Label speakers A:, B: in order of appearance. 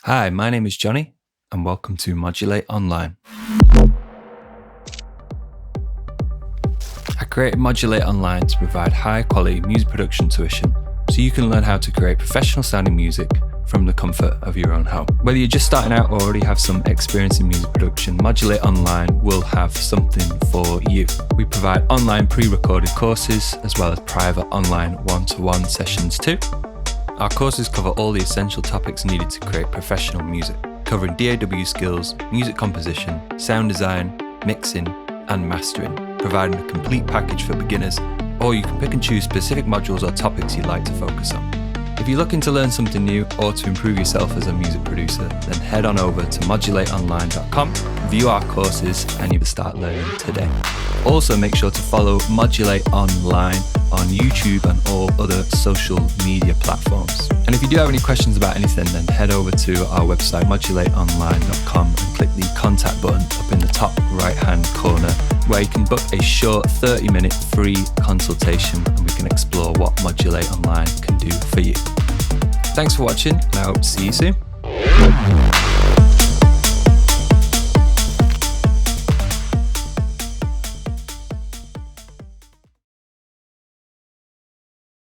A: Hi, my name is Johnny, and welcome to Modul8 Online. I created Modul8 Online to provide high-quality music production tuition so you can learn how to create professional-sounding music from the comfort of your own home. Whether you're just starting out or already have some experience in music production, Modul8 Online will have something for you. We provide online pre-recorded courses as well as private online one-to-one sessions too. Our courses cover all the essential topics needed to create professional music, covering DAW skills, music composition, sound design, mixing, and mastering, providing a complete package for beginners, or you can pick and choose specific modules or topics you'd like to focus on. If you're looking to learn something new or to improve yourself as a music producer, then head on over to modul8online.com, view our courses, and you will start learning today. Also, make sure to follow Modul8 Online on YouTube and all other social media platforms. And if you do have any questions about anything, then head over to our website, modul8online.com, and click the contact button up in the top right-hand corner, where you can book a short 30-minute free consultation and we can explore what Modul8 Online can do for you. Thanks for watching, and I hope to see you soon.